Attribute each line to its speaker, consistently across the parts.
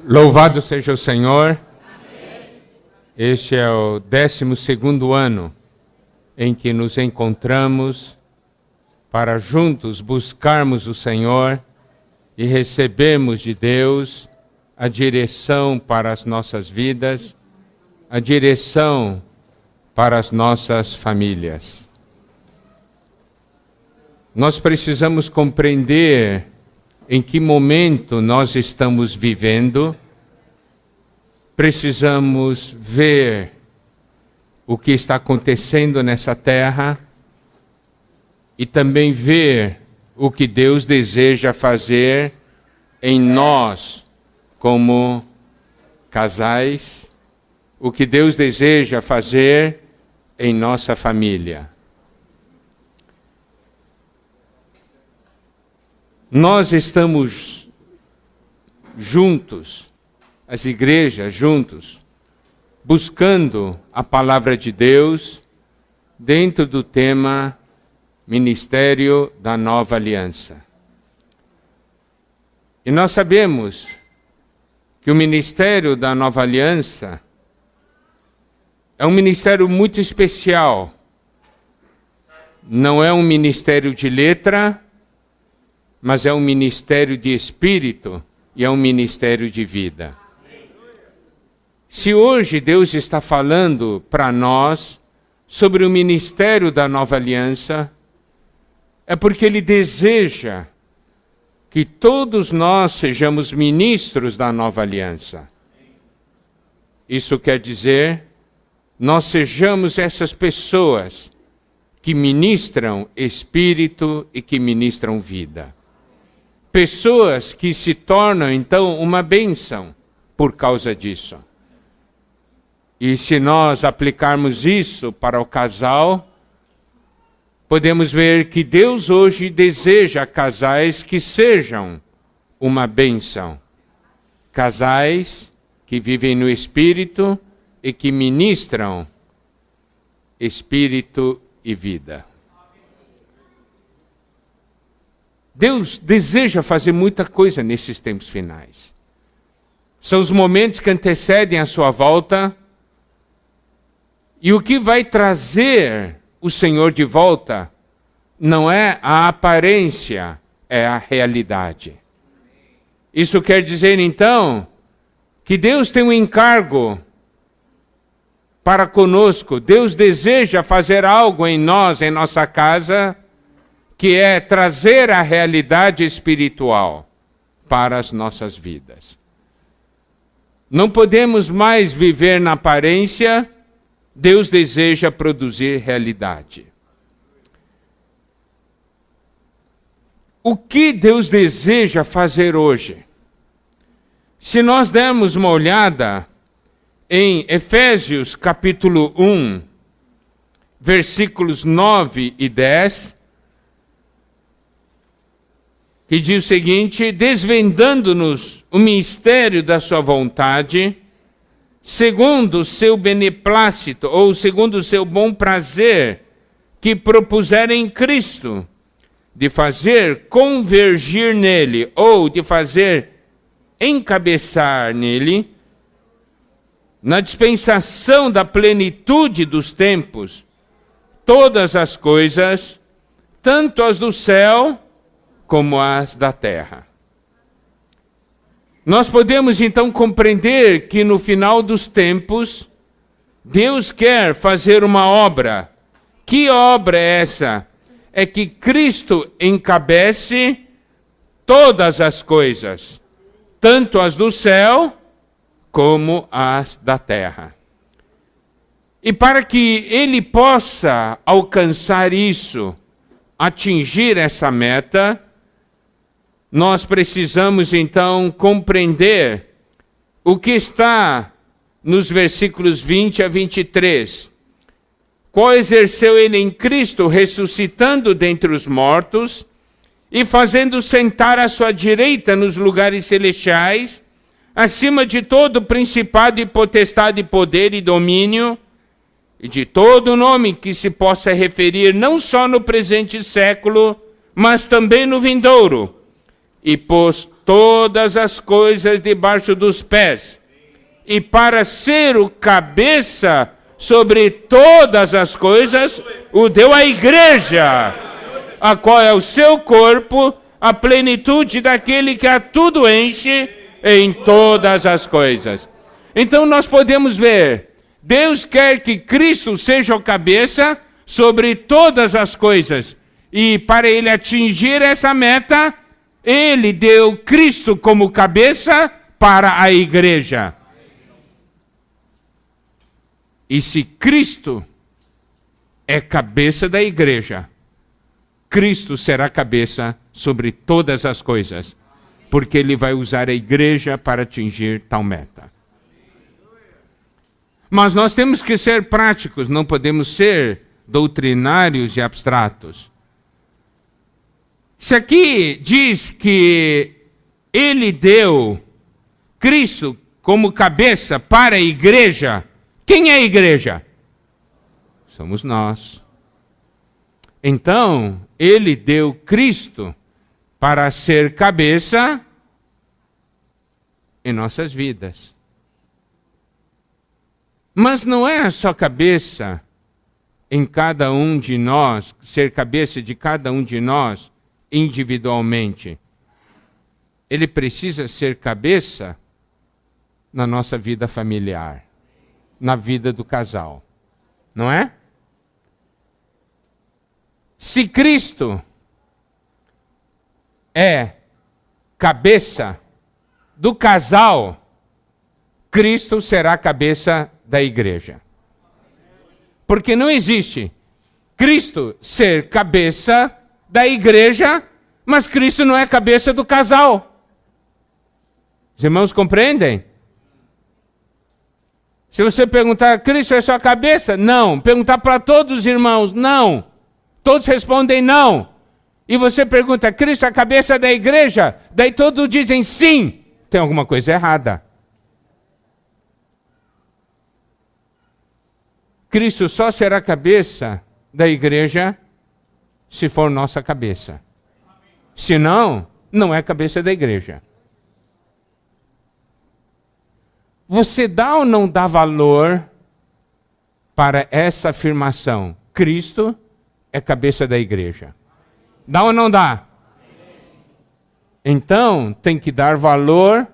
Speaker 1: Louvado seja o Senhor. Este é o 12º ano em que nos encontramos para juntos buscarmos o Senhor e recebermos de Deus a direção para as nossas vidas, a direção para as nossas famílias. Nós precisamos compreender em que momento nós estamos vivendo, precisamos ver o que está acontecendo nessa terra e também ver o que Deus deseja fazer em nós como casais, o que Deus deseja fazer em nossa família. Nós estamos juntos, as igrejas juntos, buscando a palavra de Deus dentro do tema Ministério da Nova Aliança. E nós sabemos que o Ministério da Nova Aliança é um ministério muito especial. Não é um ministério de letra, mas é um ministério de espírito e é um ministério de vida. Se hoje Deus está falando para nós sobre o ministério da Nova Aliança, é porque Ele deseja que todos nós sejamos ministros da Nova Aliança. Isso quer dizer, nós sejamos essas pessoas que ministram espírito e que ministram vida. Pessoas que se tornam, então, uma bênção por causa disso. E se nós aplicarmos isso para o casal, podemos ver que Deus hoje deseja casais que sejam uma bênção. Casais que vivem no Espírito e que ministram espírito e vida. Deus deseja fazer muita coisa nesses tempos finais. São os momentos que antecedem a sua volta. E o que vai trazer o Senhor de volta não é a aparência, é a realidade. Isso quer dizer, então, que Deus tem um encargo para conosco. Deus deseja fazer algo em nós, em nossa casa, que é trazer a realidade espiritual para as nossas vidas. Não podemos mais viver na aparência, Deus deseja produzir realidade. O que Deus deseja fazer hoje? Se nós dermos uma olhada em Efésios capítulo 1, versículos 9 e 10, que diz o seguinte: desvendando-nos o mistério da sua vontade, segundo o seu beneplácito, ou segundo o seu bom prazer, que propuseram em Cristo, de fazer convergir nele, ou de fazer encabeçar nele, na dispensação da plenitude dos tempos, todas as coisas, tanto as do céu como as da terra. Nós podemos então compreender que no final dos tempos, Deus quer fazer uma obra. Que obra é essa? É que Cristo encabece todas as coisas, tanto as do céu como as da terra. E para que Ele possa alcançar isso, atingir essa meta, nós precisamos, então, compreender o que está nos versículos 20 a 23. Qual exerceu ele em Cristo, ressuscitando dentre os mortos e fazendo sentar à sua direita nos lugares celestiais, acima de todo principado e potestade, poder e domínio, e de todo nome que se possa referir não só no presente século, mas também no vindouro. E pôs todas as coisas debaixo dos pés, e para ser o cabeça sobre todas as coisas, o deu à igreja, a qual é o seu corpo, a plenitude daquele que a tudo enche em todas as coisas. Então nós podemos ver, Deus quer que Cristo seja o cabeça sobre todas as coisas. E para ele atingir essa meta, ele deu Cristo como cabeça para a igreja. E se Cristo é cabeça da igreja, Cristo será cabeça sobre todas as coisas, porque ele vai usar a igreja para atingir tal meta. Mas nós temos que ser práticos, não podemos ser doutrinários e abstratos. Se aqui diz que ele deu Cristo como cabeça para a igreja, quem é a igreja? Somos nós. Então, ele deu Cristo para ser cabeça em nossas vidas. Mas não é só cabeça em cada um de nós, ser cabeça de cada um de nós individualmente. Ele precisa ser cabeça na nossa vida familiar, na vida do casal, não é? Se Cristo é cabeça do casal, Cristo será cabeça da igreja. Porque não existe Cristo ser cabeça da igreja, mas Cristo não é cabeça do casal. Os irmãos compreendem? Se você perguntar, Cristo é sua cabeça? Não. Perguntar para todos os irmãos, não. Todos respondem não. E você pergunta, Cristo é a cabeça da igreja? Daí todos dizem sim. Tem alguma coisa errada. Cristo só será cabeça da igreja se for nossa cabeça. Se não, não é cabeça da igreja. Você dá ou não dá valor para essa afirmação? Cristo é cabeça da igreja. Dá ou não dá? Então, tem que dar valor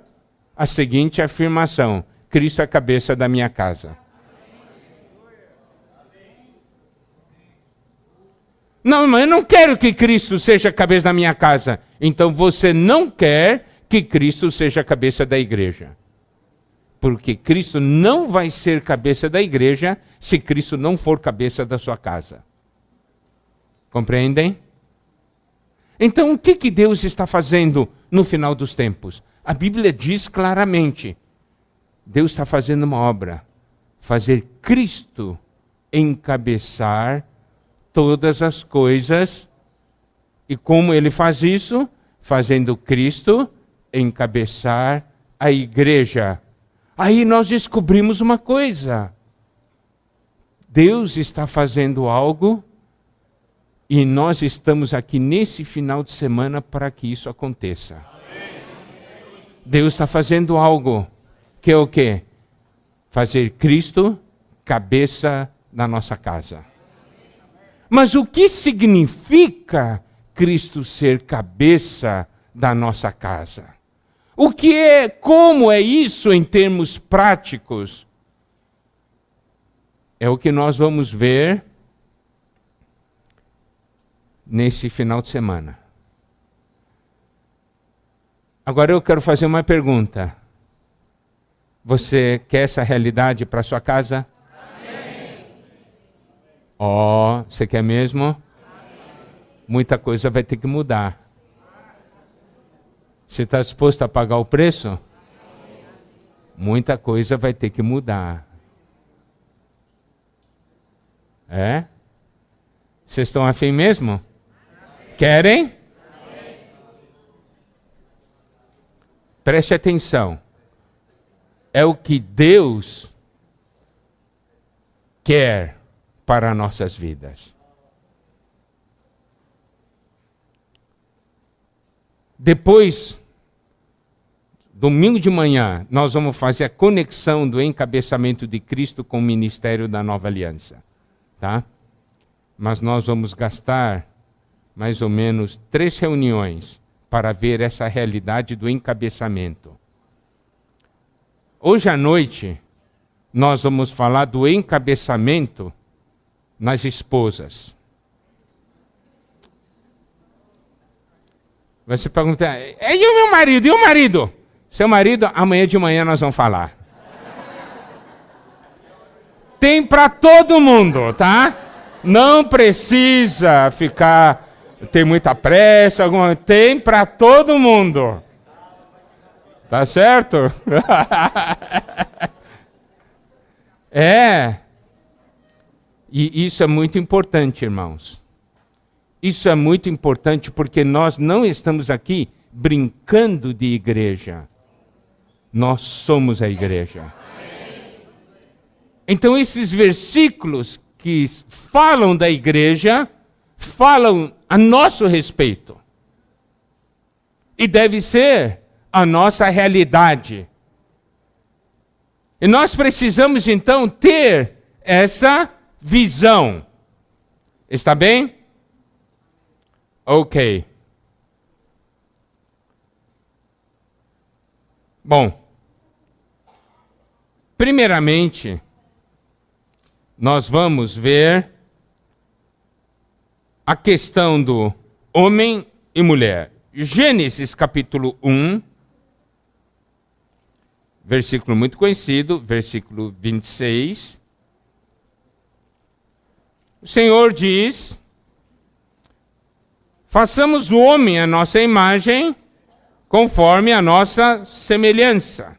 Speaker 1: à seguinte afirmação: Cristo é cabeça da minha casa. Não, mas eu não quero que Cristo seja a cabeça da minha casa. Então você não quer que Cristo seja a cabeça da igreja. Porque Cristo não vai ser cabeça da igreja se Cristo não for cabeça da sua casa. Compreendem? Então o que Deus está fazendo no final dos tempos? A Bíblia diz claramente, Deus está fazendo uma obra. Fazer Cristo encabeçar todas as coisas. E como ele faz isso? Fazendo Cristo encabeçar a igreja. Aí nós descobrimos uma coisa. Deus está fazendo algo e nós estamos aqui nesse final de semana para que isso aconteça. Deus está fazendo algo que é o quê? Fazer Cristo cabeça da nossa casa. Mas o que significa Cristo ser cabeça da nossa casa? O que é, como é isso em termos práticos? É o que nós vamos ver nesse final de semana. Agora eu quero fazer uma pergunta. Você quer essa realidade para sua casa? Ó, você quer mesmo? Amém. Muita coisa vai ter que mudar. Você está disposto a pagar o preço? Muita coisa vai ter que mudar. É? Vocês estão afim mesmo? Querem? Preste atenção. É o que Deus quer para nossas vidas. Depois domingo de manhã, nós vamos fazer a conexão do encabeçamento de Cristo com o ministério da Nova Aliança. Tá? Mas nós vamos gastar mais ou menos 3 reuniões para ver essa realidade do encabeçamento. Hoje à noite, nós vamos falar do encabeçamento nas esposas. Você pergunta, e o meu marido? E o marido? Seu marido, amanhã de manhã nós vamos falar. Tem para todo mundo, tá? Não precisa ter muita pressa, tem para todo mundo. Tá certo? E isso é muito importante, irmãos. Isso é muito importante porque nós não estamos aqui brincando de igreja. Nós somos a igreja. Então esses versículos que falam da igreja, falam a nosso respeito. E deve ser a nossa realidade. E nós precisamos então ter essa visão. Está bem? Ok. Bom, primeiramente, nós vamos ver a questão do homem e mulher. Gênesis capítulo 1, versículo muito conhecido, versículo 26. O Senhor diz: façamos o homem à nossa imagem, conforme a nossa semelhança.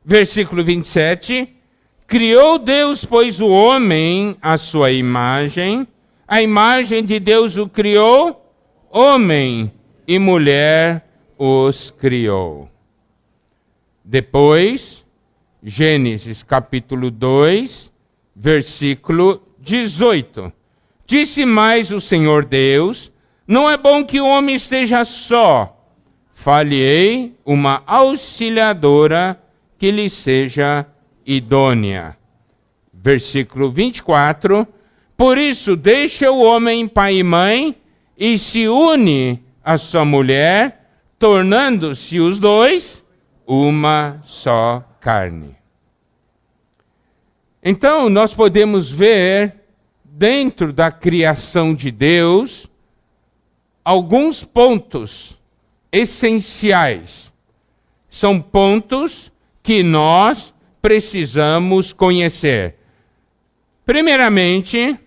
Speaker 1: Versículo 27. Criou Deus, pois, o homem à sua imagem, a imagem de Deus o criou, homem e mulher os criou. Depois, Gênesis capítulo 2, versículo 18. Disse mais o Senhor Deus: não é bom que o homem esteja só. Far-lhe-ei uma auxiliadora que lhe seja idônea. Versículo 24. Por isso deixa o homem pai e mãe e se une à sua mulher, tornando-se os dois uma só carne. Então nós podemos ver dentro da criação de Deus alguns pontos essenciais. São pontos que nós precisamos conhecer. Primeiramente,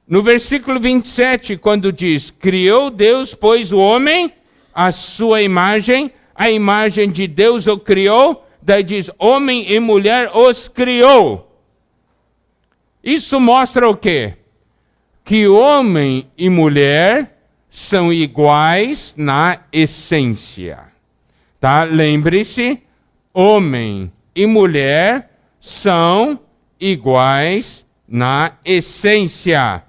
Speaker 1: no versículo 27, quando diz: criou Deus, pois, o homem à sua imagem, a imagem de Deus o criou, daí diz: homem e mulher os criou. Isso mostra o quê? Que homem e mulher são iguais na essência. Tá? Lembre-se, homem e mulher são iguais na essência.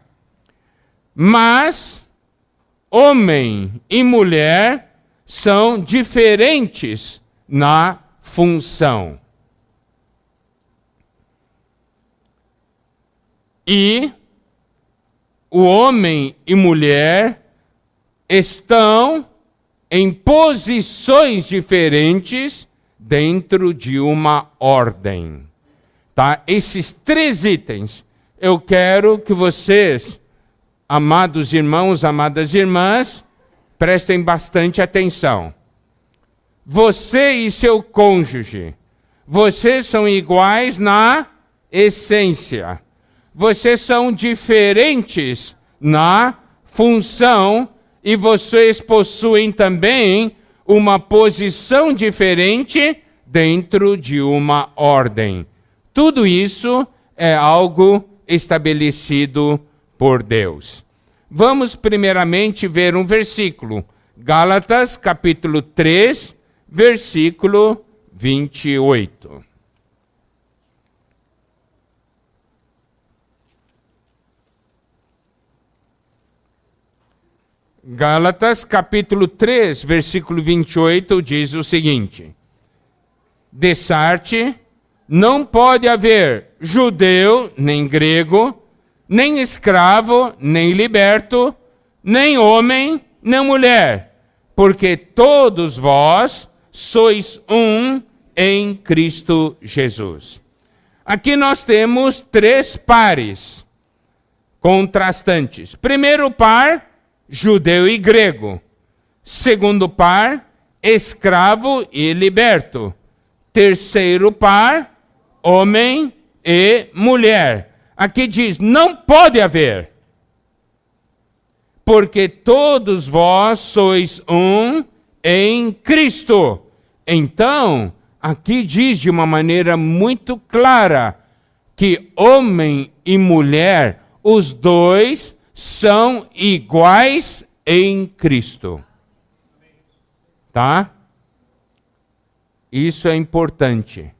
Speaker 1: Mas homem e mulher são diferentes na função. E o homem e mulher estão em posições diferentes dentro de uma ordem. Tá? Esses 3 itens, eu quero que vocês, amados irmãos, amadas irmãs, prestem bastante atenção. Você e seu cônjuge, vocês são iguais na essência. Vocês são diferentes na função e vocês possuem também uma posição diferente dentro de uma ordem. Tudo isso é algo estabelecido por Deus. Vamos primeiramente ver um versículo. Gálatas, capítulo 3, versículo 28. Gálatas, capítulo 3, versículo 28, diz o seguinte: Dessarte, não pode haver judeu, nem grego, nem escravo, nem liberto, nem homem, nem mulher, porque todos vós sois um em Cristo Jesus. Aqui nós temos 3 pares contrastantes. Primeiro par, judeu e grego. Segundo par, escravo e liberto. Terceiro par, homem e mulher. Aqui diz, não pode haver, porque todos vós sois um em Cristo. Então, aqui diz de uma maneira muito clara que homem e mulher, os dois são iguais em Cristo. Tá? Isso é importante.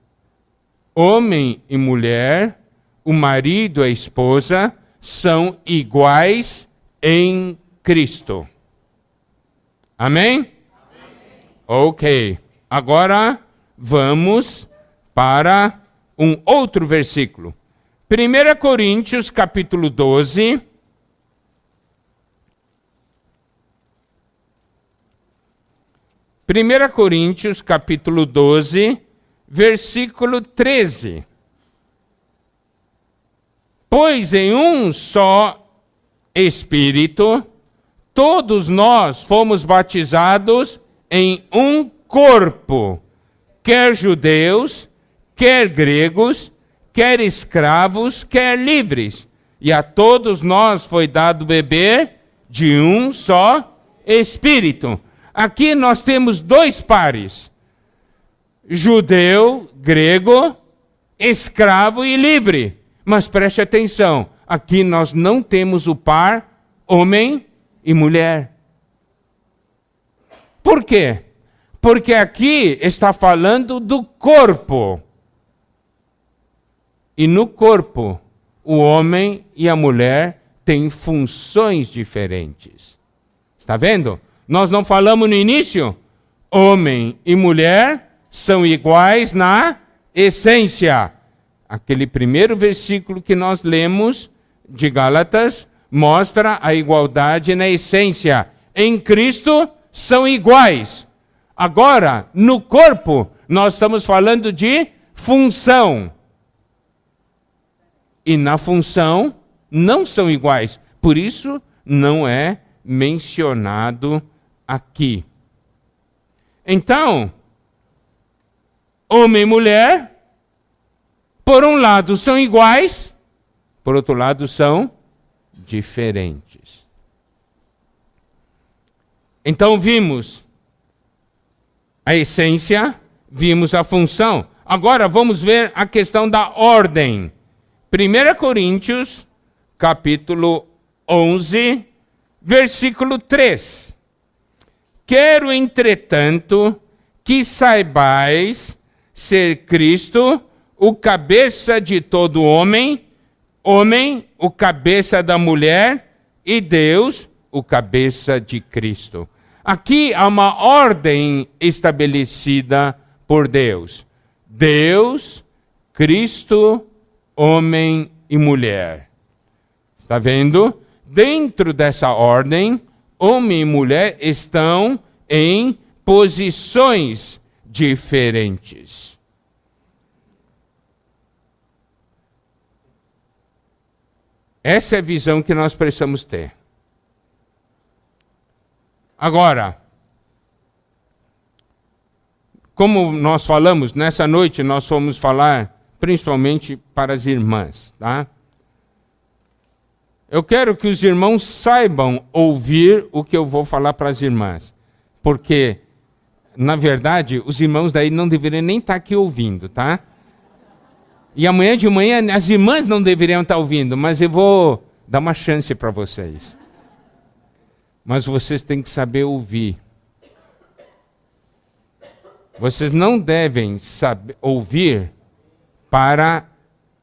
Speaker 1: Homem e mulher, o marido e a esposa, são iguais em Cristo. Amém? Amém. Ok. Agora vamos para um outro versículo. 1 Coríntios, capítulo 12. Primeira Coríntios, capítulo 12, versículo 13. Pois em um só Espírito, todos nós fomos batizados em um corpo, quer judeus, quer gregos, quer escravos, quer livres. E a todos nós foi dado beber de um só Espírito. Aqui nós temos 2 pares, judeu, grego, escravo e livre. Mas preste atenção, aqui nós não temos o par homem e mulher. Por quê? Porque aqui está falando do corpo. E no corpo, o homem e a mulher têm funções diferentes. Está vendo? Nós não falamos no início? Homem e mulher são iguais na essência. Aquele primeiro versículo que nós lemos de Gálatas mostra a igualdade na essência. Em Cristo são iguais. Agora, no corpo, nós estamos falando de função. E na função não são iguais. Por isso, não é mencionado aqui. Então, homem e mulher, por um lado são iguais, por outro lado são diferentes. Então vimos a essência, vimos a função. Agora vamos ver a questão da ordem. 1 Coríntios, capítulo 11, versículo 3. Quero, entretanto, que saibais ser Cristo o cabeça de todo homem, homem o cabeça da mulher e Deus o cabeça de Cristo. Aqui há uma ordem estabelecida por Deus. Deus, Cristo, homem e mulher. Está vendo? Dentro dessa ordem, homem e mulher estão em posições diferentes. Essa é a visão que nós precisamos ter. Agora, como nós falamos, nessa noite nós vamos falar principalmente para as irmãs, tá? Eu quero que os irmãos saibam ouvir o que eu vou falar para as irmãs. Porque, na verdade, os irmãos daí não deveriam nem estar aqui ouvindo, tá? E amanhã de manhã as irmãs não deveriam estar ouvindo, mas eu vou dar uma chance para vocês. Mas vocês têm que saber ouvir. Vocês não devem saber ouvir para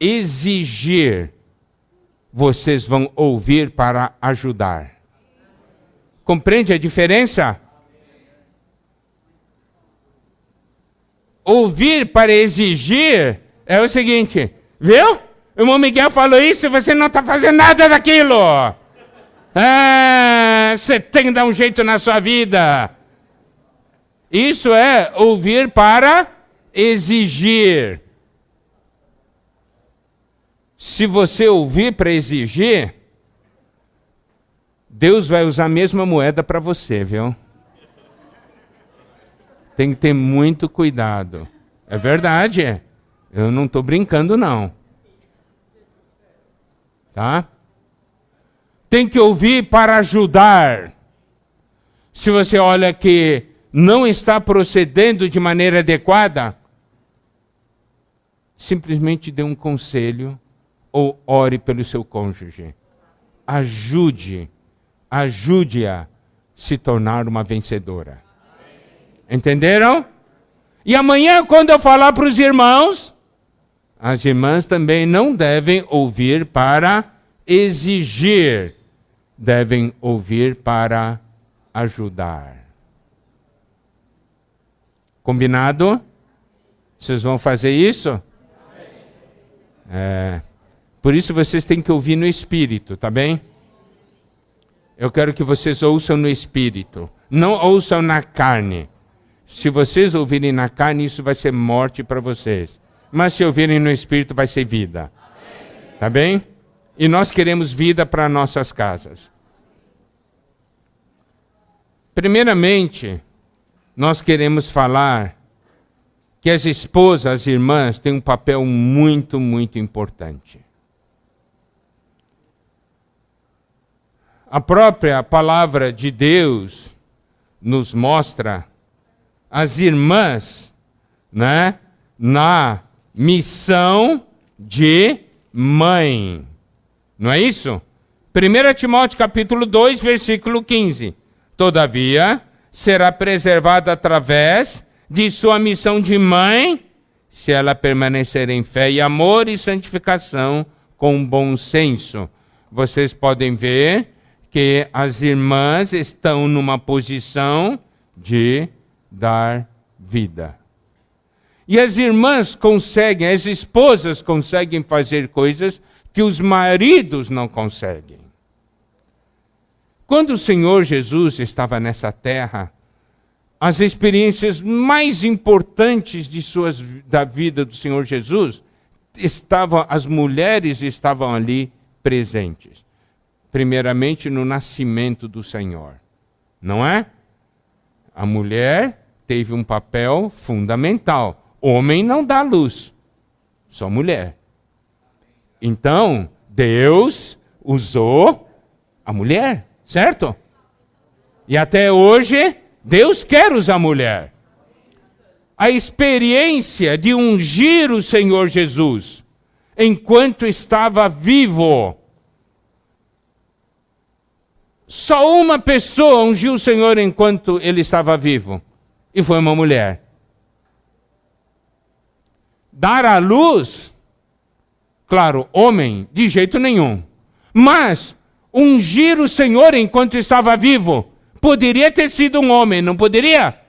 Speaker 1: exigir. Vocês vão ouvir para ajudar. Compreende a diferença? ouvir para exigir é o seguinte, viu? O irmão Miguel falou isso e você não está fazendo nada daquilo. Você tem que dar um jeito na sua vida. Isso é ouvir para exigir. Se você ouvir para exigir, Deus vai usar a mesma moeda para você, viu? Tem que ter muito cuidado. É verdade. Eu não estou brincando, não. Tá? Tem que ouvir para ajudar. Se você olha que não está procedendo de maneira adequada, simplesmente dê um conselho ou ore pelo seu cônjuge. Ajude-a a se tornar uma vencedora. Entenderam? E amanhã, quando eu falar para os irmãos, as irmãs também não devem ouvir para exigir, devem ouvir para ajudar. Combinado? Vocês vão fazer isso? Por isso vocês têm que ouvir no Espírito, tá bem? Eu quero que vocês ouçam no Espírito, não ouçam na carne. Se vocês ouvirem na carne, isso vai ser morte para vocês. Mas se ouvirem no Espírito, vai ser vida. Tá bem? E nós queremos vida para nossas casas. Primeiramente, nós queremos falar que as esposas, as irmãs, têm um papel muito, muito importante. A própria palavra de Deus nos mostra as irmãs, né, na missão de mãe. Não é isso? 1 Timóteo capítulo 2, versículo 15. Todavia, será preservada através de sua missão de mãe, se ela permanecer em fé e amor e santificação com bom senso. Vocês podem ver que as irmãs estão numa posição de dar vida. E as irmãs conseguem, as esposas conseguem fazer coisas que os maridos não conseguem. Quando o Senhor Jesus estava nessa terra, as experiências mais importantes da vida do Senhor Jesus, as mulheres estavam ali presentes. Primeiramente no nascimento do Senhor, não é? A mulher teve um papel fundamental. Homem não dá luz, só mulher. Então, Deus usou a mulher, certo? E até hoje, Deus quer usar a mulher. A experiência de ungir o Senhor Jesus enquanto estava vivo. Só uma pessoa ungiu o Senhor enquanto ele estava vivo. E foi uma mulher. Dar à luz, claro, homem, de jeito nenhum. Mas ungir o Senhor enquanto estava vivo, poderia ter sido um homem, não poderia?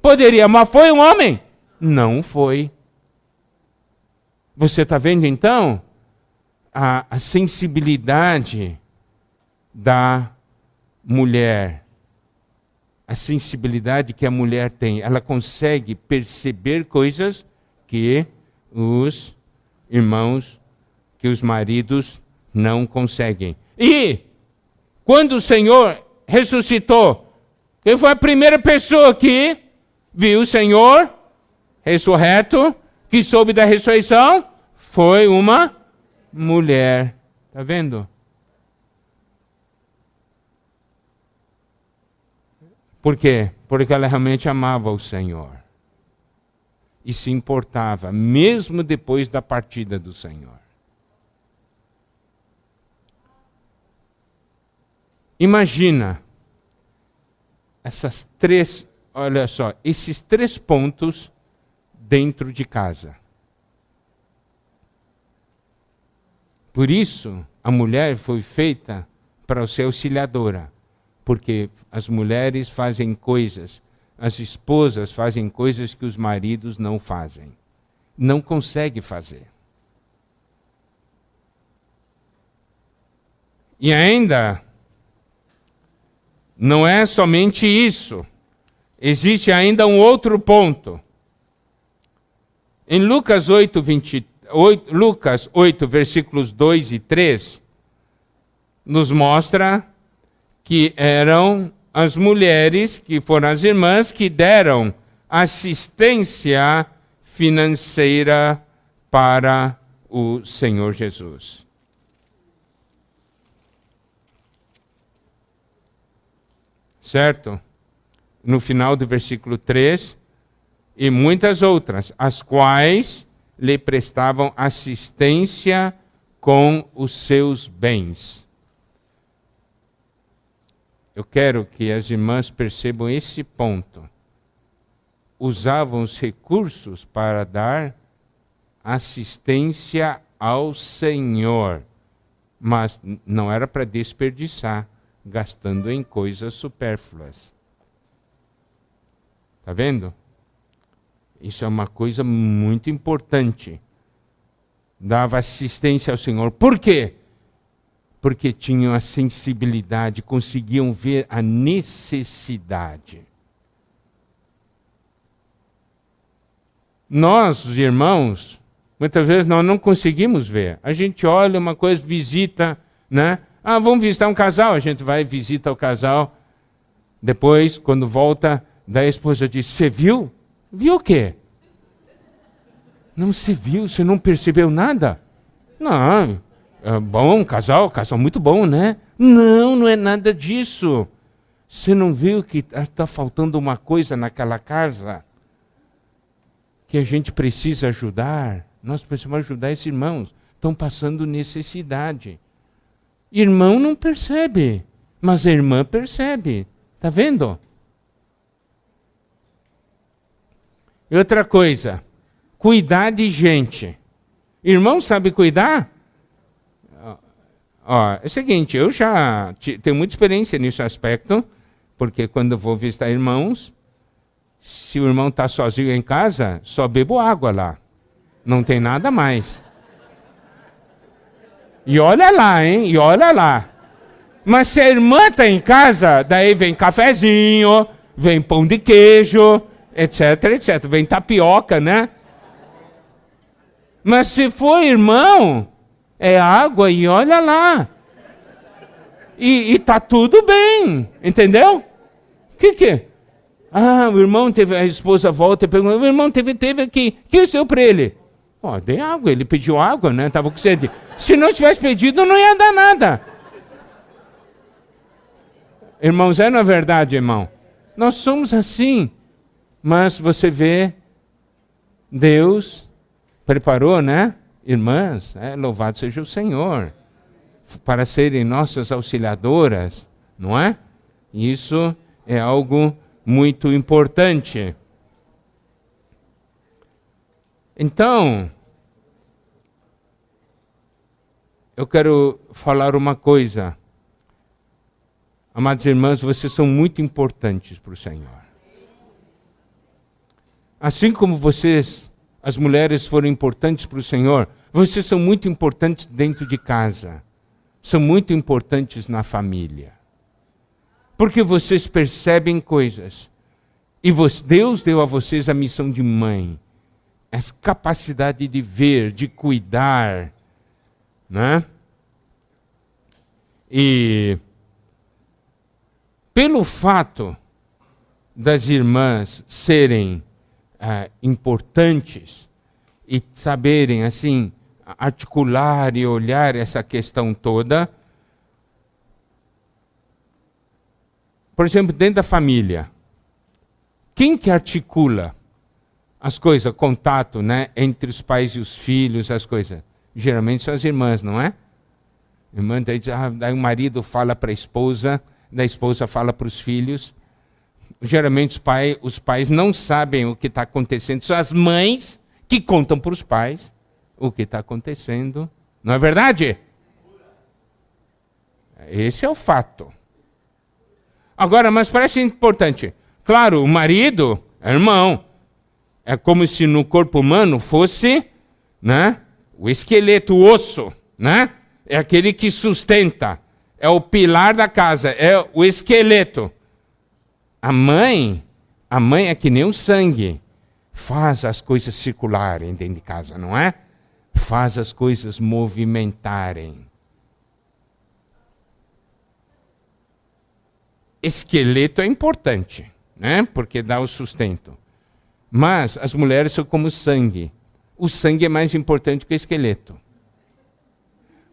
Speaker 1: Poderia, mas foi um homem? Não foi. Você está vendo então a sensibilidade da mulher, a sensibilidade que a mulher tem. Ela consegue perceber coisas que os irmãos, que os maridos não conseguem. E quando o Senhor ressuscitou, quem foi a primeira pessoa que viu o Senhor ressurreto, que soube da ressurreição? Foi uma mulher. Está vendo? Por quê? Porque ela realmente amava o Senhor. E se importava, mesmo depois da partida do Senhor. Imagina olha só, esses 3 pontos dentro de casa. Por isso, a mulher foi feita para ser auxiliadora. Porque as mulheres fazem coisas as esposas fazem coisas que os maridos não fazem. Não conseguem fazer. E ainda, não é somente isso. Existe ainda um outro ponto. Em Lucas 8, versículos 2 e 3, nos mostra que eram as mulheres, que foram as irmãs, que deram assistência financeira para o Senhor Jesus. Certo? No final do versículo 3, e muitas outras, as quais lhe prestavam assistência com os seus bens. Eu quero que as irmãs percebam esse ponto. Usavam os recursos para dar assistência ao Senhor, mas não era para desperdiçar, gastando em coisas supérfluas. Está vendo? Isso é uma coisa muito importante. Dava assistência ao Senhor. Por quê? Porque tinham a sensibilidade, conseguiam ver a necessidade. Nós, os irmãos, muitas vezes nós não conseguimos ver. A gente olha uma coisa, visita, né? Ah, vamos visitar um casal. A gente vai, visita o casal. Depois, quando volta, daí a esposa diz, você viu? Viu o quê? Não, você viu? Você não percebeu nada? Não. É bom, casal muito bom, né? Não, não é nada disso. Você não viu que está faltando uma coisa naquela casa? Que a gente precisa ajudar? Nós precisamos ajudar esses irmãos. Estão passando necessidade. Irmão não percebe, mas a irmã percebe. Está vendo? E outra coisa, cuidar de gente. Irmão sabe cuidar? Ó, é o seguinte, eu já tenho muita experiência nesse aspecto, porque quando eu vou visitar irmãos, se o irmão está sozinho em casa, só bebo água lá. Não tem nada mais. E olha lá, hein? E olha lá. Mas se a irmã está em casa, daí vem cafezinho, vem pão de queijo, etc, etc. Vem tapioca, né? Mas se for irmão, é água e olha lá. E tá tudo bem, entendeu? O que? Ah, o irmão teve, a esposa volta e pergunta, o irmão teve aqui, o que deu para ele? Ó, dei água, ele pediu água, né? Tava com sede. Se não tivesse pedido, não ia dar nada. Irmãos, é na verdade, irmão. Nós somos assim. Mas você vê, Deus preparou, né? Irmãs, louvado seja o Senhor, para serem nossas auxiliadoras, não é? Isso é algo muito importante. Então, eu quero falar uma coisa. Amadas irmãs, vocês são muito importantes para o Senhor. Assim como vocês, as mulheres, foram importantes para o Senhor, vocês são muito importantes dentro de casa. São muito importantes na família. Porque vocês percebem coisas. E Deus deu a vocês a missão de mãe. Essa capacidade de ver, de cuidar. Né? E pelo fato das irmãs serem importantes e saberem assim articular e olhar essa questão toda, por exemplo, dentro da família, quem que articula as coisas, contato, né, entre os pais e os filhos, as coisas? Geralmente são as irmãs, não é? Irmã, daí o marido fala para a esposa, da esposa fala para os filhos. Geralmente os pais não sabem o que está acontecendo, são as mães que contam para os pais o que está acontecendo. Não é verdade? Esse é o fato. Agora, mas parece importante. Claro, o marido é irmão. É como se no corpo humano fosse, né, o esqueleto, o osso, né? É aquele que sustenta. É o pilar da casa, é o esqueleto. A mãe é que nem o sangue. Faz as coisas circularem dentro de casa, não é? Faz as coisas movimentarem. Esqueleto é importante, né? Porque dá o sustento. Mas as mulheres são como sangue. O sangue é mais importante que o esqueleto.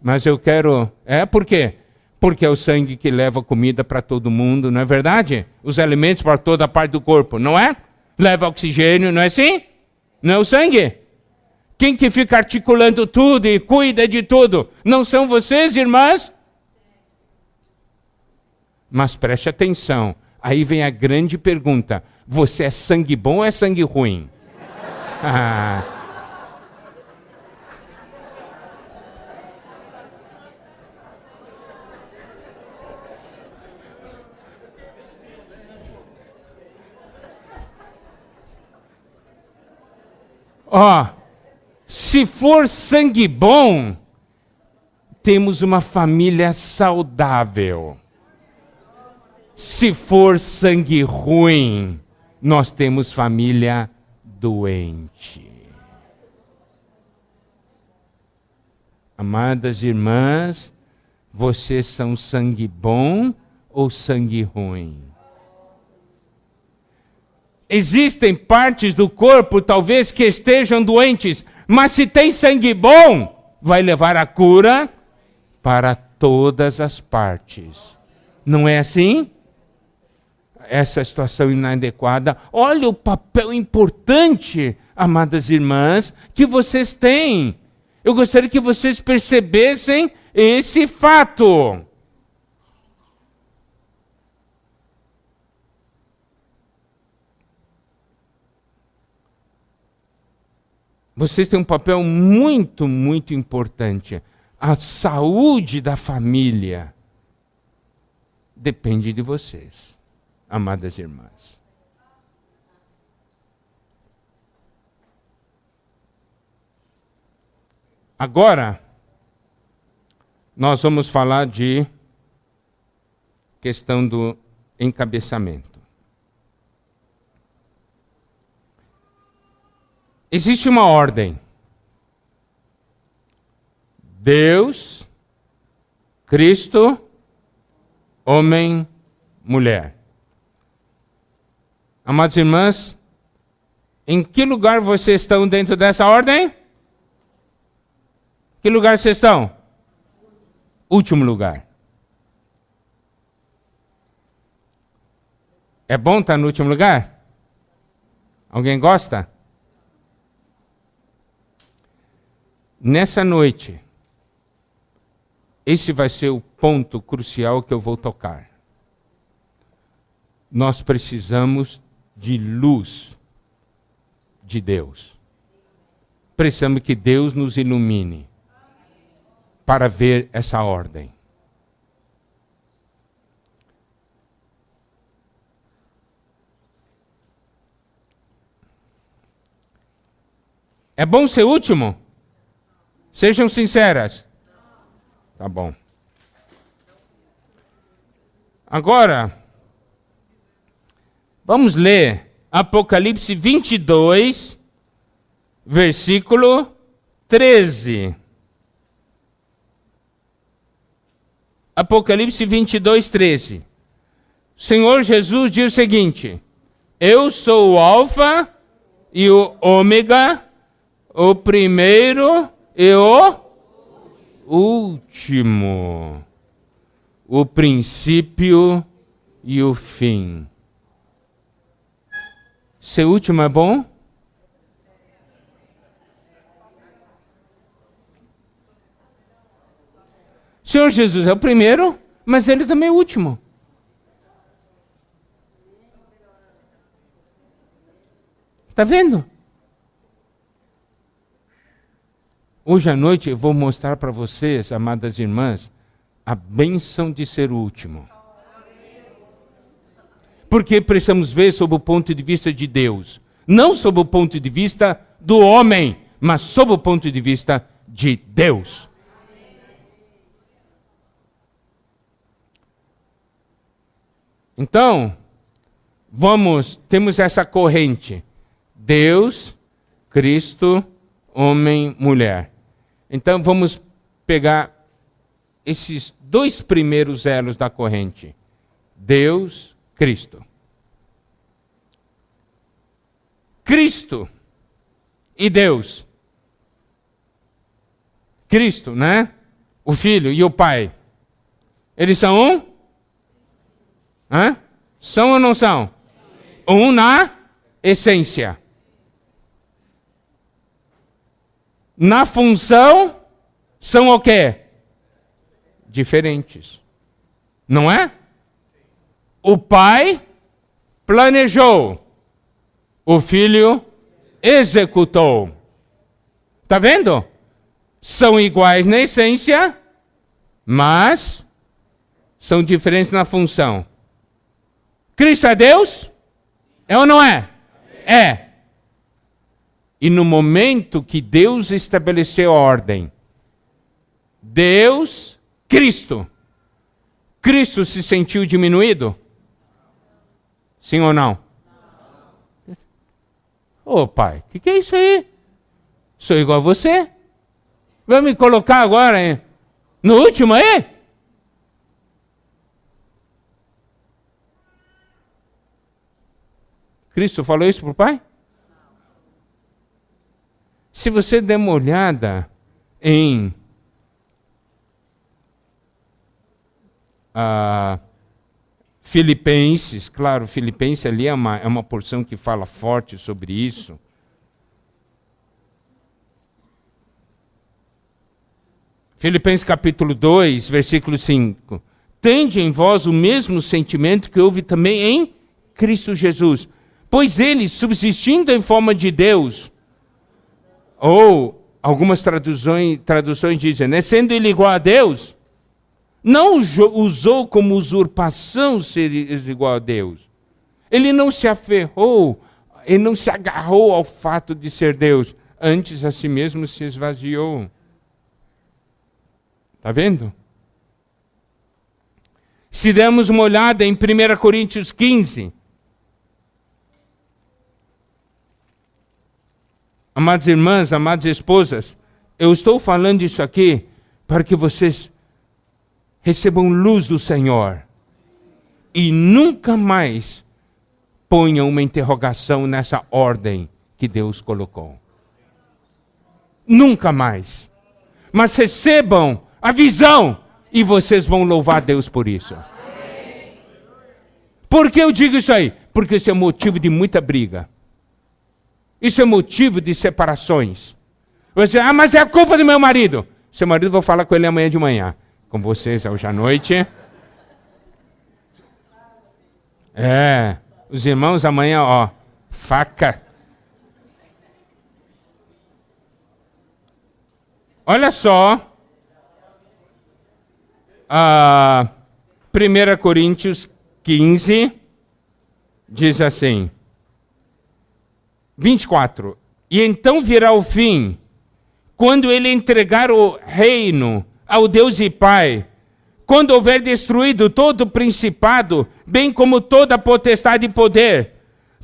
Speaker 1: Mas eu quero... por quê? Porque é o sangue que leva comida para todo mundo, não é verdade? Os alimentos para toda a parte do corpo, não é? Leva oxigênio, não é assim? Não é o sangue? Quem que fica articulando tudo e cuida de tudo? Não são vocês, irmãs? Mas preste atenção. Aí vem a grande pergunta. Você é sangue bom ou é sangue ruim? Se for sangue bom, temos uma família saudável. Se for sangue ruim, nós temos família doente. Amadas irmãs, vocês são sangue bom ou sangue ruim? Existem partes do corpo, talvez, que estejam doentes, mas se tem sangue bom, vai levar a cura para todas as partes. Não é assim? Essa situação inadequada. Olha o papel importante, amadas irmãs, que vocês têm. Eu gostaria que vocês percebessem esse fato. Vocês têm um papel muito, muito importante. A saúde da família depende de vocês, amadas irmãs. Agora, nós vamos falar de questão do encabeçamento. Existe uma ordem. Deus, Cristo, homem, mulher. Amadas irmãs, em que lugar vocês estão dentro dessa ordem? Que lugar vocês estão? Último lugar. É bom estar no último lugar? Alguém gosta? Nessa noite, esse vai ser o ponto crucial que eu vou tocar. Nós precisamos de luz de Deus. Precisamos que Deus nos ilumine para ver essa ordem. É bom ser último? Sejam sinceras. Tá bom. Agora, vamos ler Apocalipse 22, versículo 13. Apocalipse 22, 13. O Senhor Jesus diz o seguinte: eu sou o Alfa e o Ômega, o primeiro e o último, o princípio e o fim. Ser último é bom? O Senhor Jesus é o primeiro, mas ele também é o último. Está vendo? Hoje à noite eu vou mostrar para vocês, amadas irmãs, a bênção de ser o último. Porque precisamos ver sob o ponto de vista de Deus. Não sob o ponto de vista do homem, mas sob o ponto de vista de Deus. Então, temos essa corrente. Deus, Cristo, homem, mulher. Então vamos pegar esses dois primeiros elos da corrente. Deus, Cristo. Cristo e Deus. Cristo, né? O Filho e o Pai. Eles são um? Hã? São ou não são? Um na essência. Na função, são o quê? Diferentes. Não é? O Pai planejou. O Filho executou. Está vendo? São iguais na essência, mas são diferentes na função. Cristo é Deus? É ou não é? É. E no momento que Deus estabeleceu a ordem, Deus, Cristo se sentiu diminuído? Sim ou não? Ô pai, o que é isso aí? Sou igual a você? Vai me colocar agora, hein? No último aí? Cristo falou isso para o Pai? Se você der uma olhada em Filipenses, claro, Filipenses ali é uma porção que fala forte sobre isso. Filipenses capítulo 2, versículo 5. Tende em vós o mesmo sentimento que houve também em Cristo Jesus. Pois ele, subsistindo em forma de Deus, ou algumas traduções dizem, né, sendo ele igual a Deus, não usou como usurpação ser igual a Deus. Ele não se aferrou, ele não se agarrou ao fato de ser Deus. Antes a si mesmo se esvaziou. Está vendo? Se dermos uma olhada em 1 Coríntios 15, amadas irmãs, amadas esposas, eu estou falando isso aqui para que vocês recebam luz do Senhor e nunca mais ponham uma interrogação nessa ordem que Deus colocou. Nunca mais. Mas recebam a visão e vocês vão louvar Deus por isso. Por que eu digo isso aí? Porque isso é motivo de muita briga. Isso é motivo de separações. Você diz, mas é a culpa do meu marido. Seu marido, vou falar com ele amanhã de manhã. Com vocês hoje à noite. Os irmãos amanhã, ó, faca. Olha só. 1 Coríntios 15 diz assim, 24. E então virá o fim, quando ele entregar o reino ao Deus e Pai, quando houver destruído todo o principado, bem como toda a potestade e poder,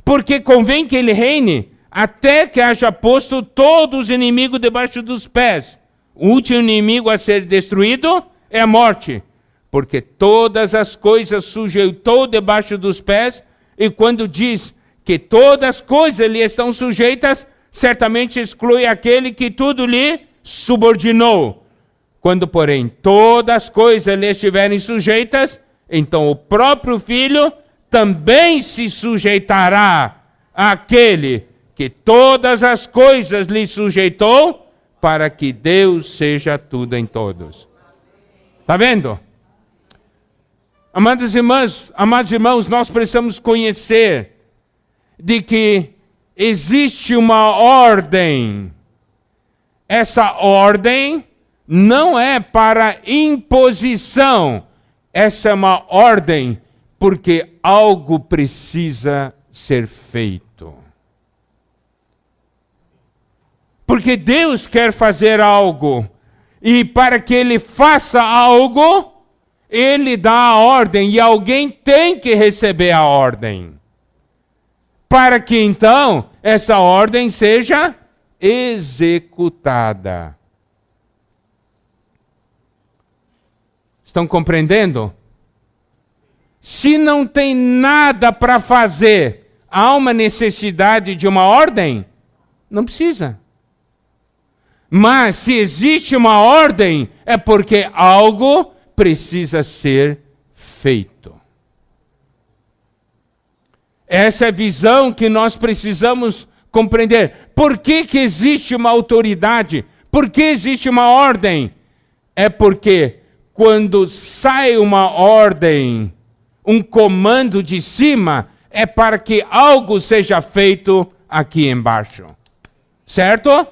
Speaker 1: porque convém que ele reine até que haja posto todos os inimigos debaixo dos pés. O último inimigo a ser destruído é a morte, porque todas as coisas sujeitou debaixo dos pés, e quando diz que todas as coisas lhe estão sujeitas, certamente exclui aquele que tudo lhe subordinou. Quando, porém, todas as coisas lhe estiverem sujeitas, então o próprio Filho também se sujeitará àquele que todas as coisas lhe sujeitou, para que Deus seja tudo em todos. Está vendo? Amadas irmãs, amados irmãos, nós precisamos conhecer de que existe uma ordem. Essa ordem não é para imposição. Essa é uma ordem Porque algo precisa ser feito. Porque Deus quer fazer algo. E para que Ele faça algo, Ele dá a ordem. E alguém tem que receber a ordem. Para que então essa ordem seja executada. Estão compreendendo? Se não tem nada para fazer, há uma necessidade de uma ordem? Não precisa. Mas se existe uma ordem, é porque algo precisa ser feito. Essa é a visão que nós precisamos compreender. Por que que existe uma autoridade? Por que existe uma ordem? É porque quando sai uma ordem, um comando de cima, é para que algo seja feito aqui embaixo. Certo?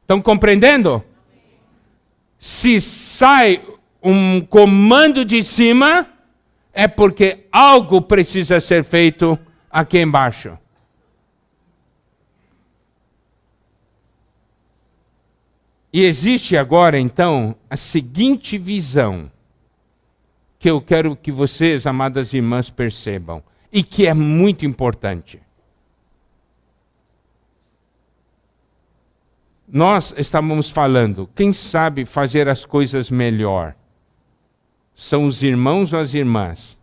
Speaker 1: Estão compreendendo? Se sai um comando de cima, é porque algo precisa ser feito aqui embaixo. E existe agora, então, a seguinte visão, que eu quero que vocês, amadas irmãs, percebam, e que é muito importante. Nós estávamos falando, quem sabe fazer as coisas melhor? São os irmãos ou as irmãs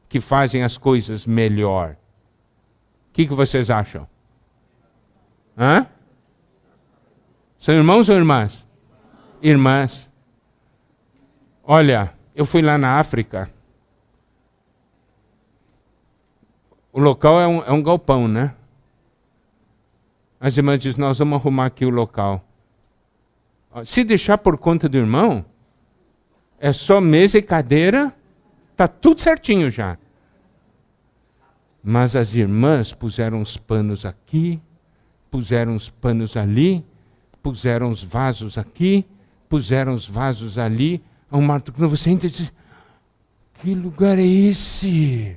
Speaker 1: que fazem as coisas melhor? O que vocês acham? Hã? São irmãos ou irmãs? Irmãs. Olha, eu fui lá na África. O local é um galpão, né? As irmãs dizem, nós vamos arrumar aqui o local. Se deixar por conta do irmão, é só mesa e cadeira, está tudo certinho já. Mas as irmãs puseram os panos aqui, puseram os panos ali, puseram os vasos aqui, puseram os vasos ali. Quando você entra e diz, que lugar é esse?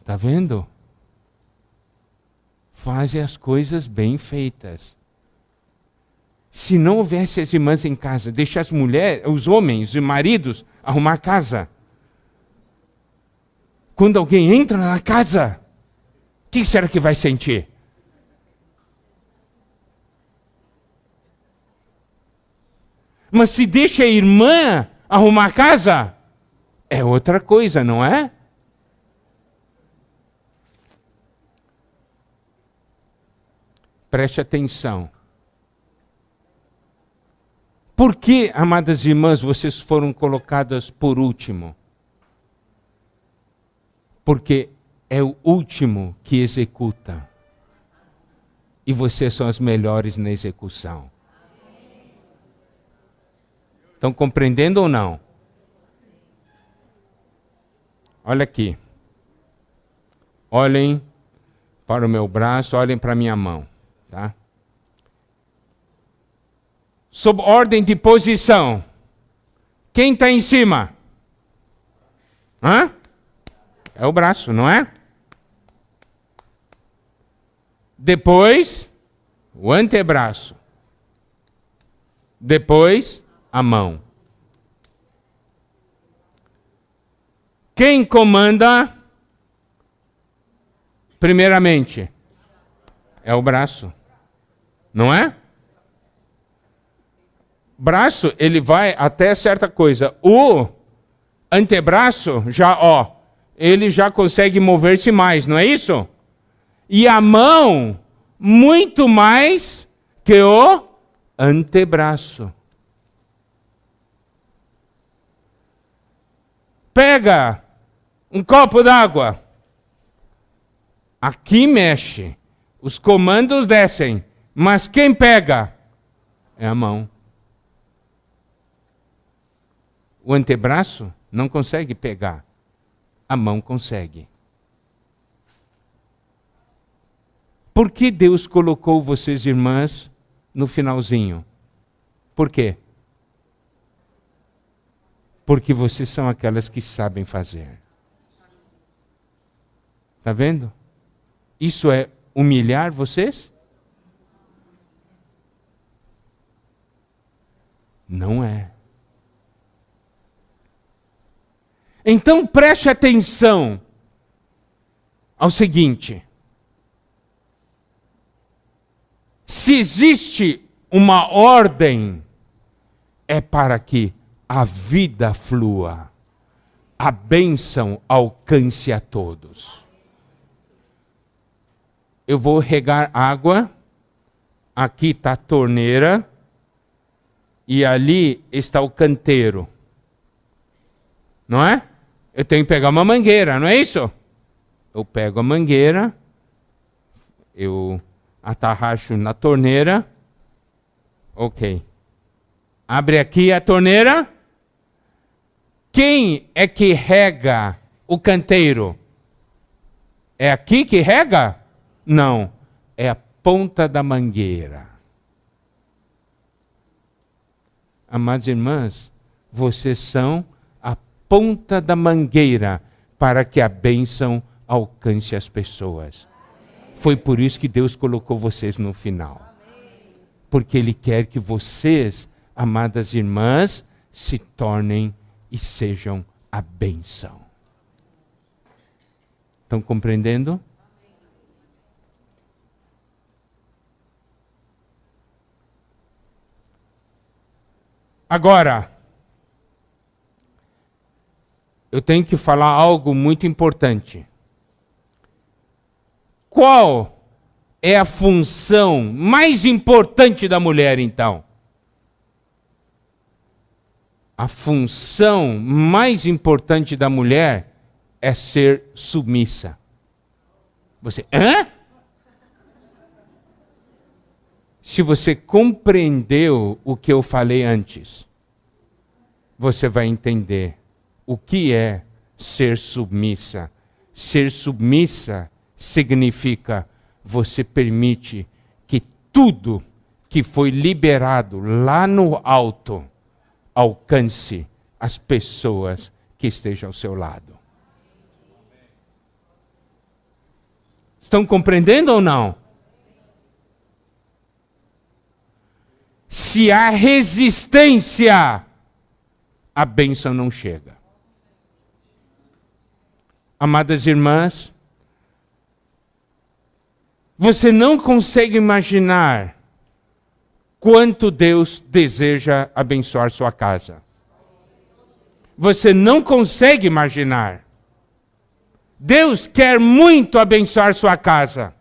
Speaker 1: Está vendo? Fazem as coisas bem feitas. Se não houvesse as irmãs em casa, deixar as mulheres, os homens, os maridos, arrumar a casa. Quando alguém entra na casa, o que será que vai sentir? Mas se deixa a irmã arrumar a casa, é outra coisa, não é? Preste atenção. Por que, amadas irmãs, vocês foram colocadas por último? Porque é o último que executa. E vocês são as melhores na execução. Estão compreendendo ou não? Olha aqui. Olhem para o meu braço, olhem para a minha mão. Tá? Sob ordem de posição. Quem está em cima? Hã? É o braço, não é? Depois, o antebraço. Depois, a mão. Quem comanda, primeiramente, é o braço. Não é? Braço, ele vai até certa coisa. O antebraço, já, ele já consegue mover-se mais, não é isso? E a mão, muito mais que o antebraço. Pega um copo d'água. Aqui mexe. Os comandos descem. Mas quem pega? É a mão. O antebraço não consegue pegar. A mão consegue. Por que Deus colocou vocês, irmãs, no finalzinho? Por quê? Porque vocês são aquelas que sabem fazer. Está vendo? Isso é humilhar vocês? Não é. Então preste atenção ao seguinte. Se existe uma ordem, é para que a vida flua, a bênção alcance a todos. Eu vou regar água, aqui está a torneira, e ali está o canteiro. Não é? Eu tenho que pegar uma mangueira, não é isso? Eu pego a mangueira, eu atarracho na torneira, ok. Abre aqui a torneira. Quem é que rega o canteiro? É aqui que rega? Não, é a ponta da mangueira. Amadas irmãs, vocês são a ponta da mangueira para que a bênção alcance as pessoas. Foi por isso que Deus colocou vocês no final. Porque Ele quer que vocês, amadas irmãs, se tornem e sejam a bênção. Estão compreendendo? Agora, eu tenho que falar algo muito importante. Qual é a função mais importante da mulher, então? A função mais importante da mulher é ser submissa. Você, hã? Se você compreendeu o que eu falei antes, você vai entender o que é ser submissa. Ser submissa significa você permite que tudo que foi liberado lá no alto alcance as pessoas que estejam ao seu lado. Estão compreendendo ou não? Se há resistência, a bênção não chega. Amadas irmãs, você não consegue imaginar quanto Deus deseja abençoar sua casa. Você não consegue imaginar. Deus quer muito abençoar sua casa,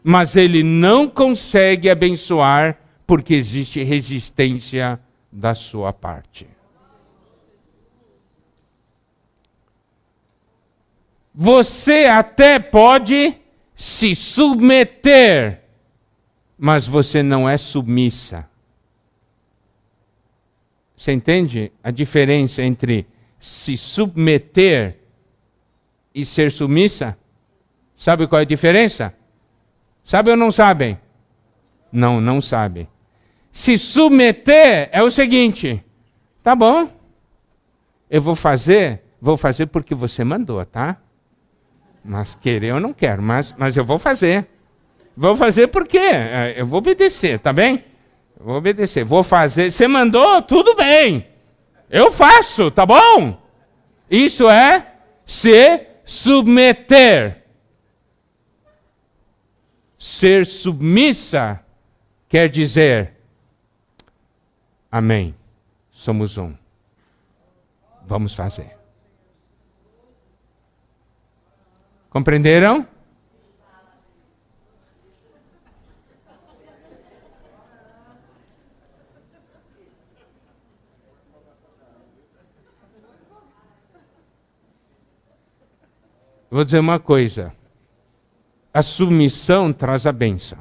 Speaker 1: mas Ele não consegue abençoar porque existe resistência da sua parte. Você até pode se submeter, mas você não é submissa. Você entende a diferença entre se submeter e ser submissa? Sabe qual é a diferença? Sabe ou não sabem? Não, não sabem. Se submeter é o seguinte: tá bom, eu vou fazer porque você mandou, tá? Mas querer eu não quero, mas eu vou fazer. Vou fazer porque eu vou obedecer, tá bem? Eu vou obedecer, vou fazer. Você mandou, tudo bem. Eu faço, tá bom? Isso é se submeter. Ser submissa quer dizer, amém, somos um. Vamos fazer. Compreenderam? Vou dizer uma coisa. A submissão traz a bênção.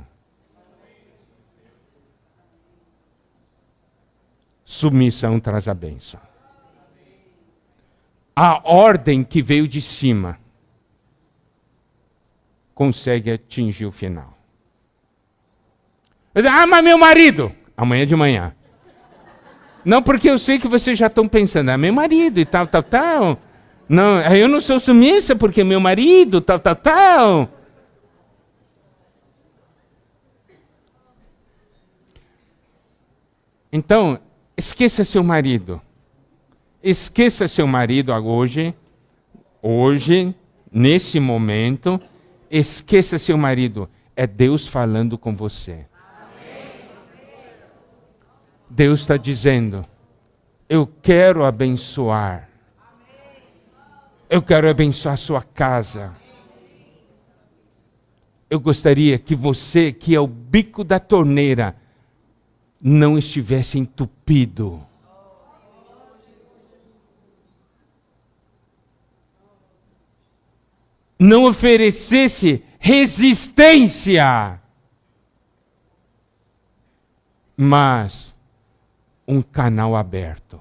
Speaker 1: Submissão traz a bênção. A ordem que veio de cima consegue atingir o final. Mas meu marido, amanhã de manhã. Não, porque eu sei que vocês já estão pensando, meu marido e tal, tal, tal. Não, eu não sou submissa porque meu marido, tal, tal, tal. Então, esqueça seu marido. Esqueça seu marido hoje, nesse momento. Esqueça seu marido. É Deus falando com você. Deus está dizendo, eu quero abençoar. Eu quero abençoar a sua casa. Eu gostaria que você, que é o bico da torneira, não estivesse entupido. Não oferecesse resistência, mas um canal aberto.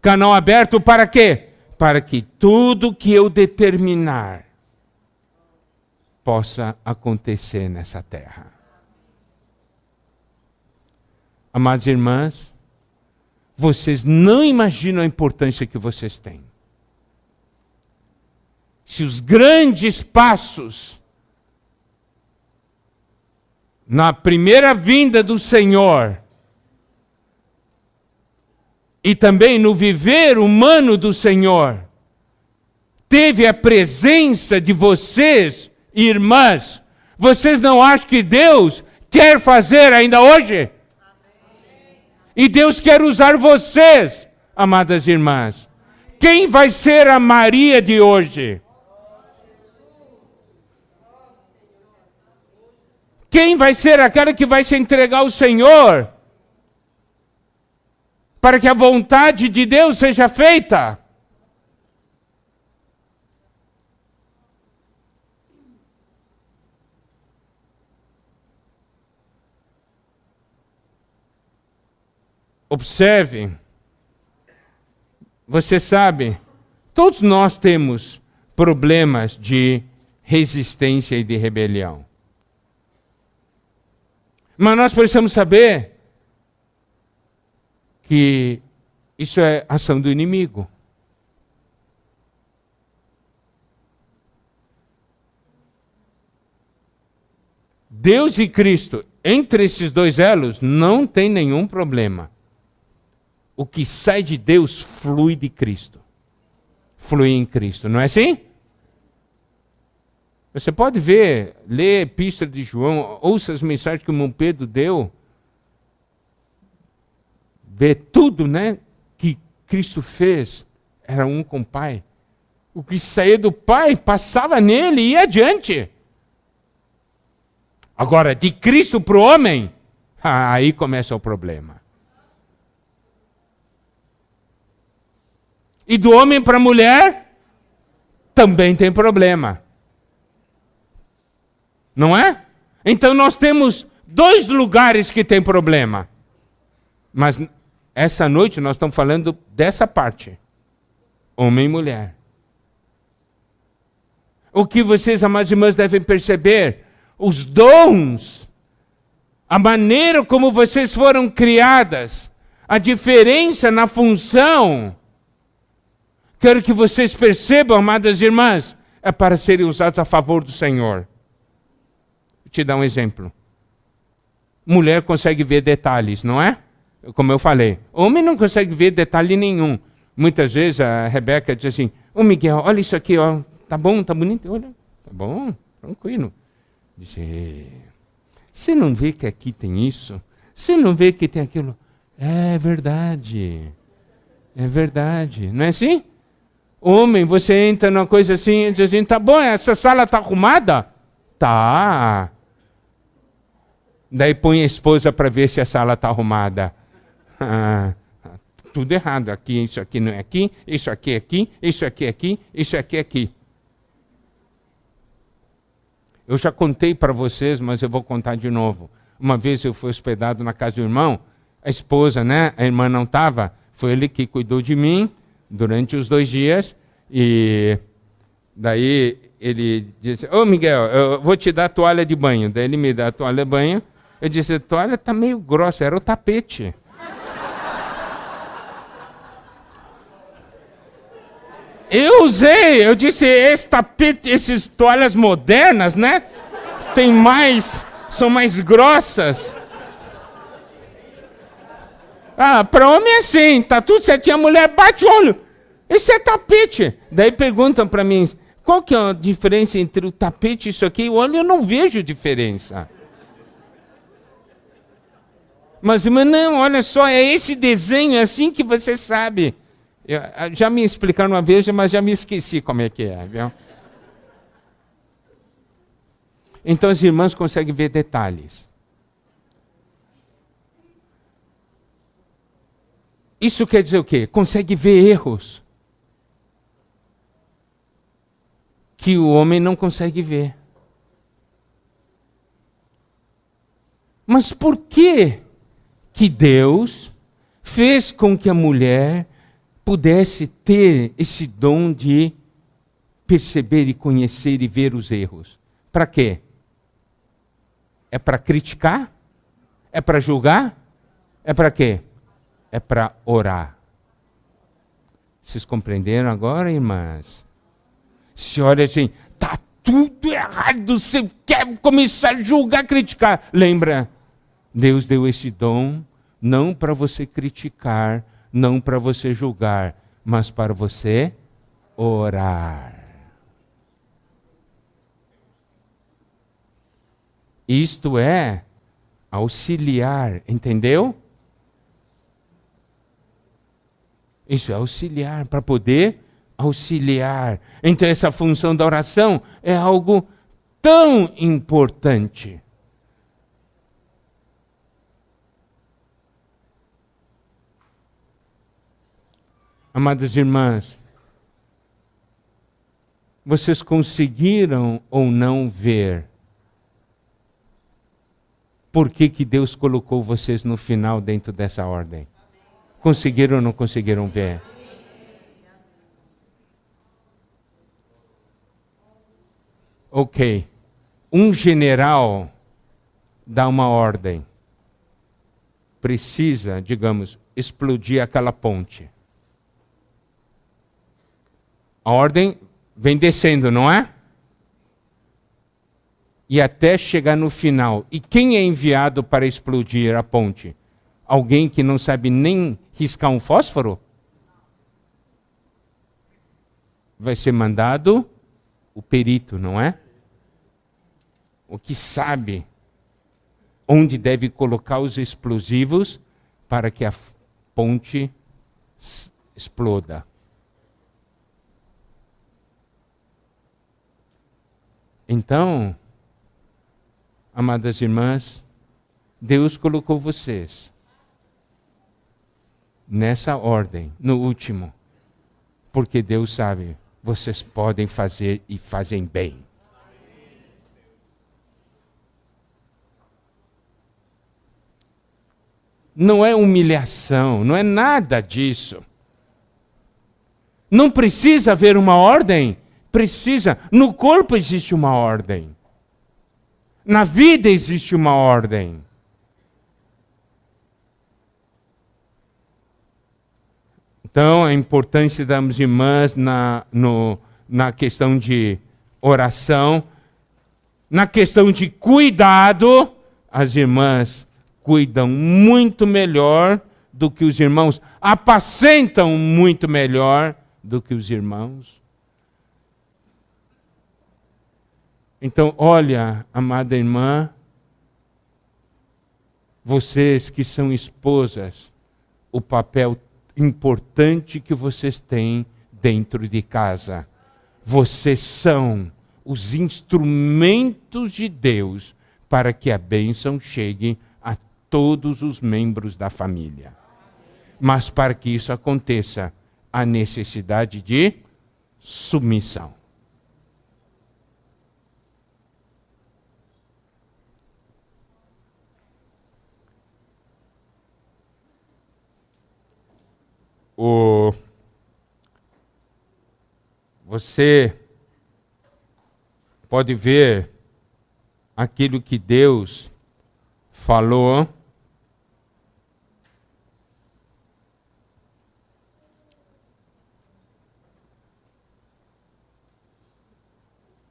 Speaker 1: Canal aberto para quê? Para que tudo que eu determinar possa acontecer nessa terra. Amadas irmãs, vocês não imaginam a importância que vocês têm. Se os grandes passos na primeira vinda do Senhor e também no viver humano do Senhor teve a presença de vocês, irmãs, vocês não acham que Deus quer fazer ainda hoje? E Deus quer usar vocês, amadas irmãs. Quem vai ser a Maria de hoje? Quem vai ser aquela que vai se entregar ao Senhor para que a vontade de Deus seja feita? Observe, você sabe, todos nós temos problemas de resistência e de rebelião. Mas nós precisamos saber que isso é ação do inimigo. Deus e Cristo, entre esses dois elos, não tem nenhum problema. O que sai de Deus flui de Cristo. Flui em Cristo, não é assim? Você pode ver, ler a Epístola de João, ouça as mensagens que o irmão Pedro deu. Ver tudo, né, que Cristo fez. Era um com o Pai. O que saía do Pai passava nele e ia adiante. Agora, de Cristo para o homem, aí começa o problema. E do homem para a mulher, também tem problema. Não é? Então nós temos dois lugares que tem problema. Mas essa noite nós estamos falando dessa parte. Homem e mulher. O que vocês, amadas irmãs, devem perceber? Os dons, a maneira como vocês foram criadas, a diferença na função. Quero que vocês percebam, amadas irmãs, é para serem usados a favor do Senhor. Vou te dar um exemplo. Mulher consegue ver detalhes, não é? Como eu falei. Homem não consegue ver detalhe nenhum. Muitas vezes a Rebeca diz assim, ô Miguel, olha isso aqui, ó. Tá bom, tá bonito? Olha, tá bom, tranquilo. Diz, você não vê que aqui tem isso? Você não vê que tem aquilo? É verdade. É verdade. Não é assim? Homem, você entra numa coisa assim e diz assim, tá bom, essa sala tá arrumada? Tá. Daí põe a esposa para ver se a sala está arrumada. Tudo errado. Aqui, isso aqui não é aqui, isso aqui é aqui, isso aqui é aqui, isso aqui é aqui. Eu já contei para vocês, mas eu vou contar de novo. Uma vez eu fui hospedado na casa do irmão, a esposa, né? A irmã não estava, foi ele que cuidou de mim durante os 2 dias. E daí ele disse, ô Miguel, eu vou te dar a toalha de banho. Daí ele me dá a toalha de banho. Eu disse, a toalha está meio grossa, era o tapete. Eu usei, eu disse, esse tapete, essas toalhas modernas, né? Tem mais, são mais grossas. Ah, para homem é assim, tá tudo certinho, a mulher bate o olho. Esse é tapete. Daí perguntam para mim, qual que é a diferença entre o tapete e isso aqui? O olho eu não vejo diferença. Mas não, olha só, é esse desenho, é assim que você sabe. Já me explicaram uma vez, mas já me esqueci como é que é, viu? Então as irmãs conseguem ver detalhes. Isso quer dizer o quê? Consegue ver erros que o homem não consegue ver. Mas por que Deus fez com que a mulher pudesse ter esse dom de perceber e conhecer e ver os erros? Para quê? É para criticar? É para julgar? É para quê? É para orar. Vocês compreenderam agora, irmãs? Se olha assim, tá tudo errado, você quer começar a julgar, criticar. Lembra, Deus deu esse dom não para você criticar, não para você julgar, mas para você orar. Isto é auxiliar, entendeu? Isso é auxiliar, para poder auxiliar. Então essa função da oração é algo tão importante. Amadas irmãs, vocês conseguiram ou não ver por que Deus colocou vocês no final dentro dessa ordem? Conseguiram ou não conseguiram ver? Ok. Um general dá uma ordem. Precisa, digamos, explodir aquela ponte. A ordem vem descendo, não é? E até chegar no final. E quem é enviado para explodir a ponte? Alguém que não sabe nem riscar um fósforo? Vai ser mandado o perito, não é? O que sabe onde deve colocar os explosivos para que a ponte exploda. Então, amadas irmãs, Deus colocou vocês nessa ordem, no último, porque Deus sabe, vocês podem fazer e fazem bem. Não é humilhação, não é nada disso. Não precisa haver uma ordem? Precisa. No corpo existe uma ordem. Na vida existe uma ordem. Então, a importância das irmãs na questão de oração, na questão de cuidado, as irmãs cuidam muito melhor do que os irmãos, apacentam muito melhor do que os irmãos. Então, olha, amada irmã, vocês que são esposas, o papel importante que vocês têm dentro de casa. Vocês são os instrumentos de Deus para que a bênção chegue a todos os membros da família. Mas para que isso aconteça, há necessidade de submissão. Você pode ver aquilo que Deus falou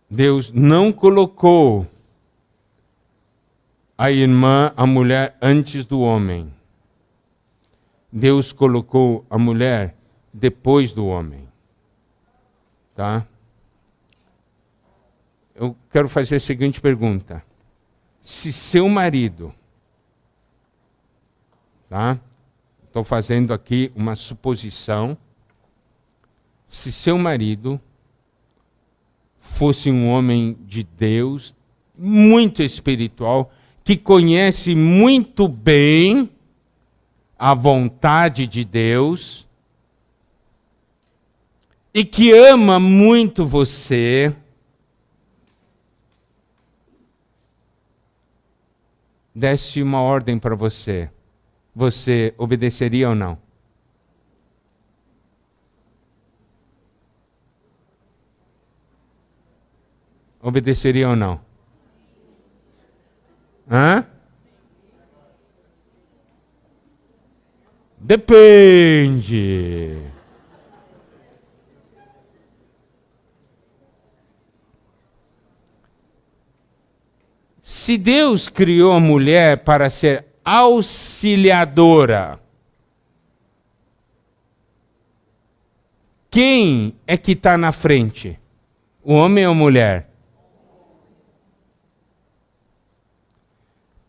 Speaker 1: Deus não colocou a irmã, a mulher, antes do homem. Deus colocou a mulher depois do homem. Tá? Eu quero fazer a seguinte pergunta. Se seu marido, tá? Estou fazendo aqui uma suposição. Se seu marido fosse um homem de Deus, muito espiritual, que conhece muito bem a vontade de Deus e que ama muito você, desse uma ordem para você, você obedeceria ou não? Obedeceria ou não? Hã? Depende. Se Deus criou a mulher para ser auxiliadora, quem é que está na frente? O homem ou a mulher?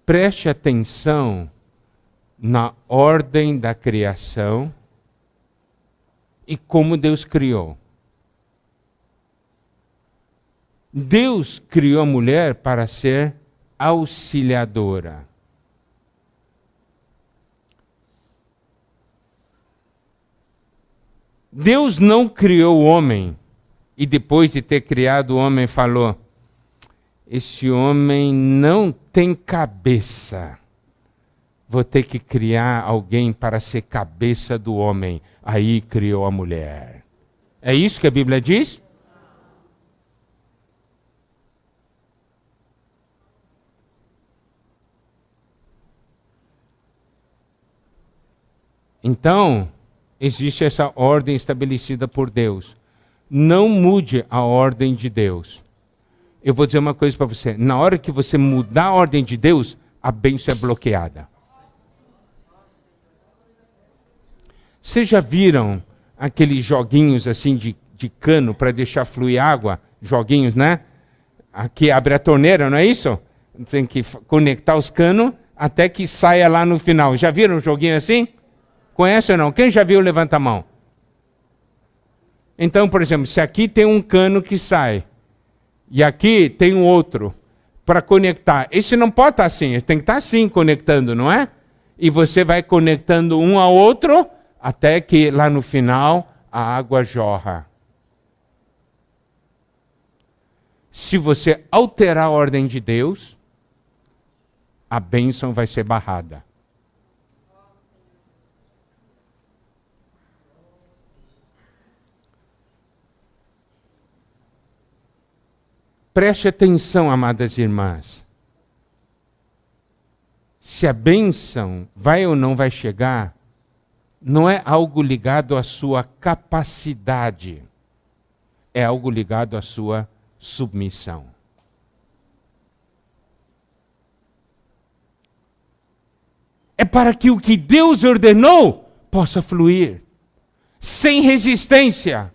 Speaker 1: Preste atenção na ordem da criação e como Deus criou. Deus criou a mulher para ser auxiliadora. Deus não criou o homem e depois de ter criado o homem falou: esse homem não tem cabeça. Vou ter que criar alguém para ser cabeça do homem. Aí criou a mulher. É isso que a Bíblia diz? Então, existe essa ordem estabelecida por Deus. Não mude a ordem de Deus. Eu vou dizer uma coisa para você. Na hora que você mudar a ordem de Deus, a bênção é bloqueada. Vocês já viram aqueles joguinhos assim de cano para deixar fluir água? Joguinhos, né? Aqui abre a torneira, não é isso? Tem que conectar os canos até que saia lá no final. Já viram um joguinho assim? Conhece ou não? Quem já viu, levanta a mão. Então, por exemplo, se aqui tem um cano que sai e aqui tem um outro para conectar, esse não pode estar assim, esse tem que estar assim conectando, não é? E você vai conectando um ao outro até que lá no final a água jorra. Se você alterar a ordem de Deus, a bênção vai ser barrada. Preste atenção, amadas irmãs. Se a bênção vai ou não vai chegar, não é algo ligado à sua capacidade, é algo ligado à sua submissão. É para que o que Deus ordenou possa fluir, sem resistência.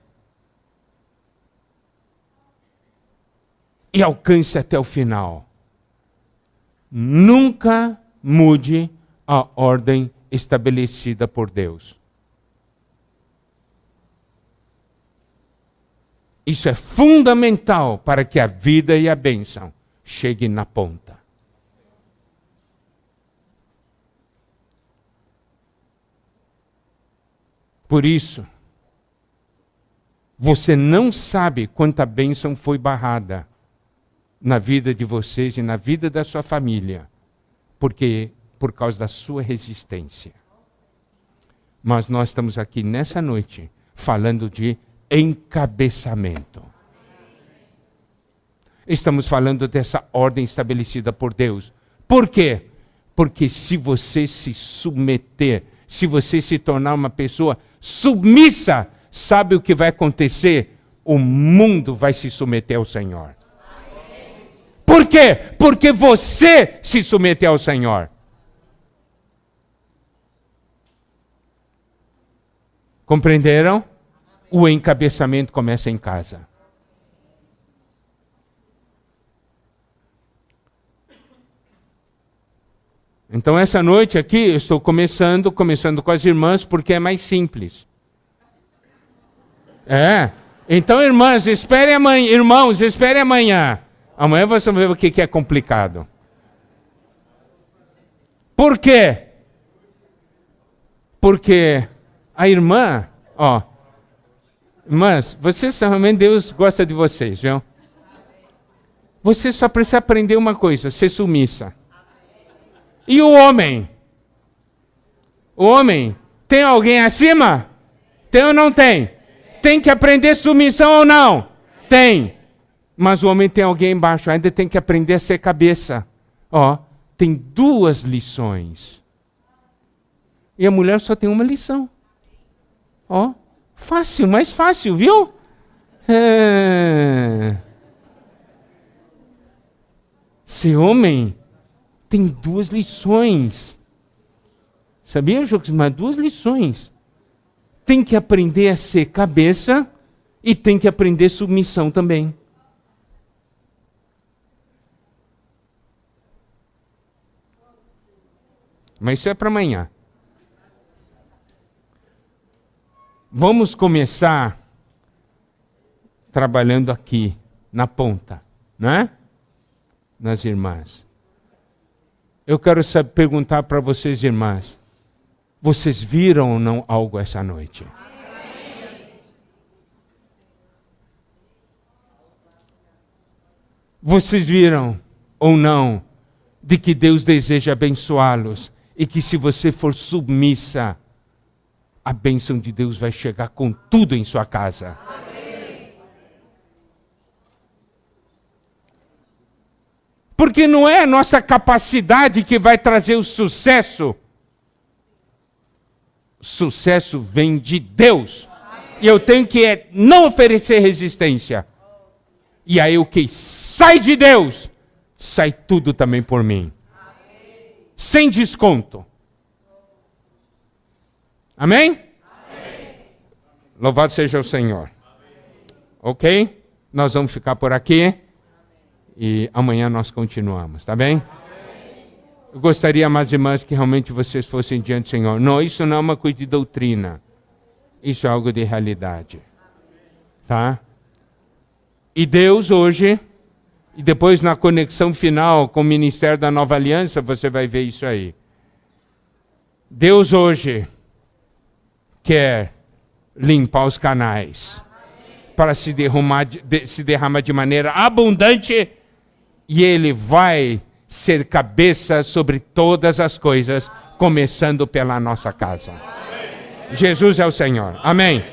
Speaker 1: E alcance até o final. Nunca mude a ordem estabelecida por Deus. Isso é fundamental para que a vida e a bênção cheguem na ponta. Por isso, você não sabe quanta bênção foi barrada na vida de vocês e na vida da sua família, porque por causa da sua resistência. Mas nós estamos aqui nessa noite falando de encabeçamento. Estamos falando dessa ordem estabelecida por Deus. Por quê? Porque se você se submeter, se você se tornar uma pessoa submissa, sabe o que vai acontecer? O mundo vai se submeter ao Senhor. Por quê? Porque você se submeteu ao Senhor. Compreenderam? O encabeçamento começa em casa. Então essa noite aqui eu estou começando com as irmãs porque é mais simples. Então irmãs, esperem amanhã, irmãos, esperem amanhã. Amanhã você vai ver o que é complicado. Por quê? Porque a irmã, irmãs, vocês realmente, Deus gosta de vocês, viu? Você só precisa aprender uma coisa, ser submissa. E o homem? O homem, tem alguém acima? Tem ou não tem? Tem que aprender submissão ou não? Tem. Mas o homem tem alguém embaixo, ainda tem que aprender a ser cabeça. Tem 2 lições. E a mulher só tem uma lição. Fácil, mais fácil, viu? Ser homem tem 2 lições. Sabia, Josimar? 2 lições. Tem que aprender a ser cabeça e tem que aprender submissão também. Mas isso é para amanhã. Vamos começar trabalhando aqui, na ponta, né? Nas irmãs. Eu quero perguntar para vocês, irmãs, vocês viram ou não algo essa noite? Vocês viram ou não de que Deus deseja abençoá-los e que se você for submissa, a bênção de Deus vai chegar com tudo em sua casa. Porque não é a nossa capacidade que vai trazer o sucesso. O sucesso vem de Deus. E eu tenho que não oferecer resistência. E aí o que sai de Deus, sai tudo também por mim. Sem desconto. Amém? Amém? Louvado seja o Senhor. Ok? Nós vamos ficar por aqui. E amanhã nós continuamos, tá bem? Eu gostaria, amadas irmãs, que realmente vocês fossem diante do Senhor. Não, isso não é uma coisa de doutrina. Isso é algo de realidade. Tá? E Deus hoje, e depois na conexão final com o Ministério da Nova Aliança, você vai ver isso aí. Deus hoje quer limpar os canais para se derramar de maneira abundante, e Ele vai ser cabeça sobre todas as coisas, começando pela nossa casa. Jesus é o Senhor. Amém.